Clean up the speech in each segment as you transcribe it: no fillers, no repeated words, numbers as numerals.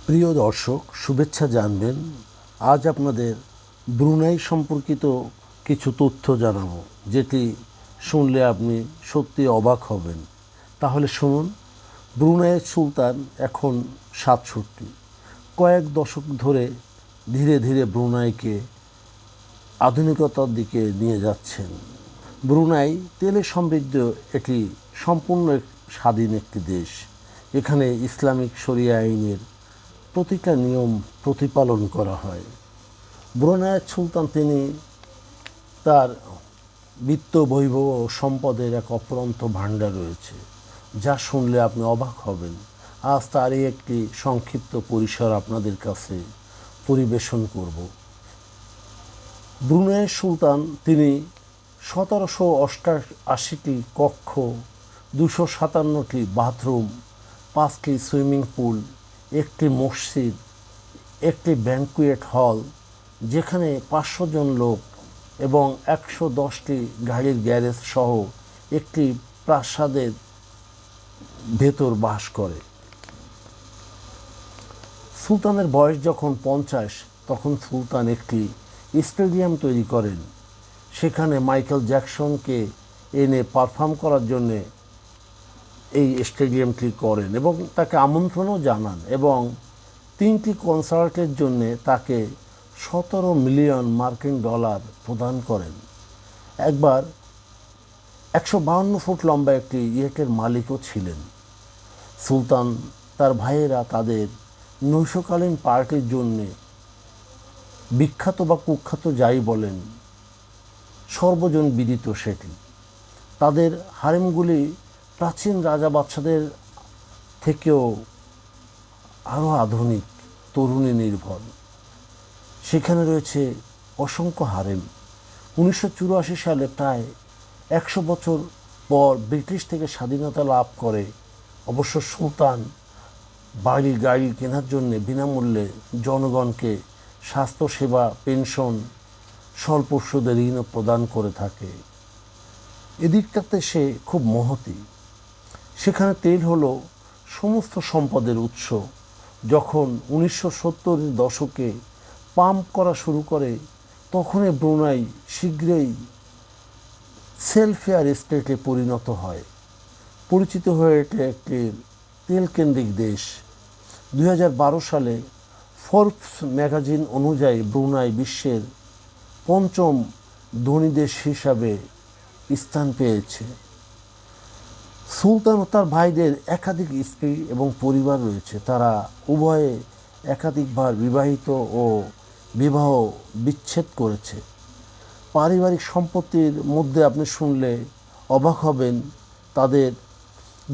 প্রিয় দর্শক, শুভেচ্ছা জানবেন। আজ আপনাদের ব্রুনাই সম্পর্কিত কিছু তথ্য জানাবো, যেটি শুনলে আপনি সত্যি অবাক হবেন। তাহলে শুনুন। ব্রুনাইয়ের সুলতান এখন ৬৭। কয়েক দশক ধরে ধীরে ধীরে ব্রুনাইকে আধুনিকতার দিকে নিয়ে যাচ্ছেন। ব্রুনাই তেলে সমৃদ্ধ এটি সম্পূর্ণ স্বাধীন একটি দেশ। এখানে ইসলামিক শরিয়া আইনের প্রতিটা নিয়ম প্রতিপালন করা হয়। ব্রুনাইয়ের সুলতান তিনি তার বিত্ত বৈভব ও সম্পদের এক অপরন্ত ভাণ্ডার রয়েছে, যা শুনলে আপনি অবাক হবেন। আজ তারই একটি সংক্ষিপ্ত পরিসর আপনাদের কাছে পরিবেশন করব। ব্রুনাইয়ের সুলতান তিনি ১৭৮৮টি কক্ষ, ২৫৭টি বাথরুম, ৫টি সুইমিং পুল, একটি মসজিদ, একটি ব্যাংকুয়েট হল যেখানে ৫০০ জন লোক এবং ১১০টি গাড়ির গ্যারেজ সহ একটি প্রাসাদের ভেতর বাস করে। সুলতানের বয়স যখন ৫০, তখন সুলতান একটি স্টেডিয়াম তৈরি করেন। সেখানে মাইকেল জ্যাকসনকে এনে পারফর্ম করার জন্যে এই স্টেডিয়ামটি করেন এবং তাকে আমন্ত্রণও জানান, এবং 3টি কনসার্টের জন্যে তাকে ১৭ মিলিয়ন মার্কিন ডলার প্রদান করেন। একবার ১৫২ ফুট লম্বা একটি ইয়েটের মালিকও ছিলেন। সুলতান তার ভাইয়েরা তাদের নৈশকালীন পার্টির জন্যে বিখ্যাত বা কুখ্যাত যাই বলেন, সর্বজন বিদিত সেটি। তাদের হারেমগুলি প্রাচীন রাজা বাদশাদের থেকেও আরও আধুনিক, তরুণী নির্ভর। সেখানে রয়েছে অসংখ্য হারেম। ১৯৮৪ সালে প্রায় ১০০ বছর পর ব্রিটিশ থেকে স্বাধীনতা লাভ করে অবশ্য সুলতান গাড়ি কেনার জন্য বিনামূল্যে জনগণকে স্বাস্থ্যসেবা, পেনশন, স্বল্প সুদে ঋণ প্রদান করে থাকে। এদিকটাতে সে খুব মহতী। সেখানে তেল হলো সমস্ত সম্পদের উৎস। যখন ১৯৭০-এর দশকে পাম্প করা শুরু করে, তখনই ব্রুনাই শীঘ্রই সেলফেয়ার স্টেটে পরিণত হয়, পরিচিত হয়ে ওঠে একটি তেলকেন্দ্রিক দেশ। ২০১২ সালে ফোর্বস ম্যাগাজিন অনুযায়ী ব্রুনাই বিশ্বের ৫ম ধনী দেশ হিসাবে স্থান পেয়েছে। সুলতান ও তার ভাইদের একাধিক স্ত্রী এবং পরিবার রয়েছে। তারা উভয়ে একাধিকবার বিবাহিত ও বিবাহ বিচ্ছেদ করেছে। পারিবারিক সম্পত্তির মধ্যে আপনি শুনলে অবাক হবেন, তাদের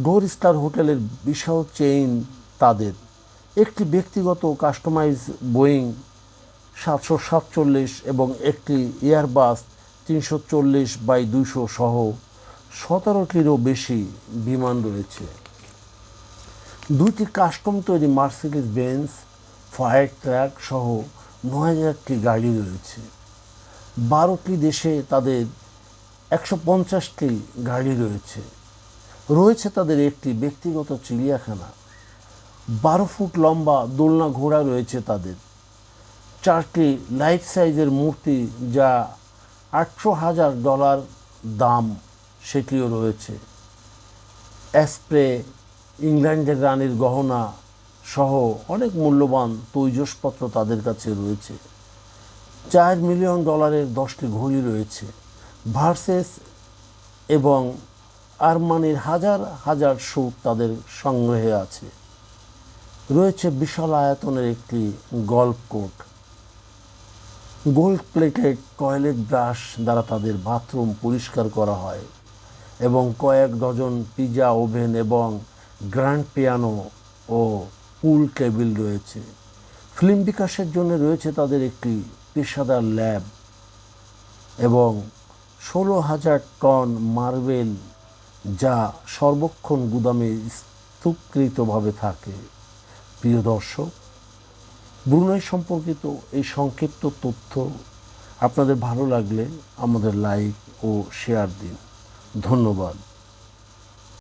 4 স্টার হোটেলের বিশাল চেইন, তাদের একটি ব্যক্তিগত কাস্টমাইজ বোয়িং ৭৪৭ এবং একটি এয়ারবাস ৩৪০/২০০ সহ ১৭টিরও বেশি বিমান রয়েছে। 2টি কাস্টম তৈরি মার্সিডিজ বেঞ্জ ফায়ার ট্রাক সহ ৯,০০০টি গাড়ি রয়েছে। 12টি দেশে তাদের ১৫০টি গাড়ি রয়েছে। রয়েছে তাদের একটি ব্যক্তিগত চিড়িয়াখানা। 12 ফুট লম্বা দোলনা ঘোড়া রয়েছে তাদের। 4টি লাইফ সাইজের মূর্তি যা $৮০০,০০০ দাম, সেটিও রয়েছে। অ্যাসপ্রে, ইংল্যান্ডের রানীর গহনা সহ অনেক মূল্যবান তৈজসপত্র তাদের কাছে রয়েছে। $4 মিলিয়ন 10টি ঘড়ি রয়েছে। ভার্সেস এবং আরমানির হাজার হাজার স্যুট তাদের সংগ্রহে আছে। রয়েছে বিশাল আয়তনের একটি golf court. Gold plated toilet brush দ্বারা তাদের বাথরুম পরিষ্কার করা হয়, এবং কয়েক ডজন পিজা ওভেন এবং গ্র্যান্ড পিয়ানো ও পুল টেবিল রয়েছে। ফিল্ম বিকাশের জন্য রয়েছে তাদের একটি পেশাদার ল্যাব এবং ১৬,০০০ টন মার্বেল, যা সর্বক্ষণ গুদামে স্তূপকৃতভাবে থাকে। প্রিয় দর্শক, ব্রুনাই সম্পর্কিত এই সংক্ষিপ্ত তথ্য আপনাদের ভালো লাগলে আমাদের লাইক ও শেয়ার দিন। ধন্যবাদ।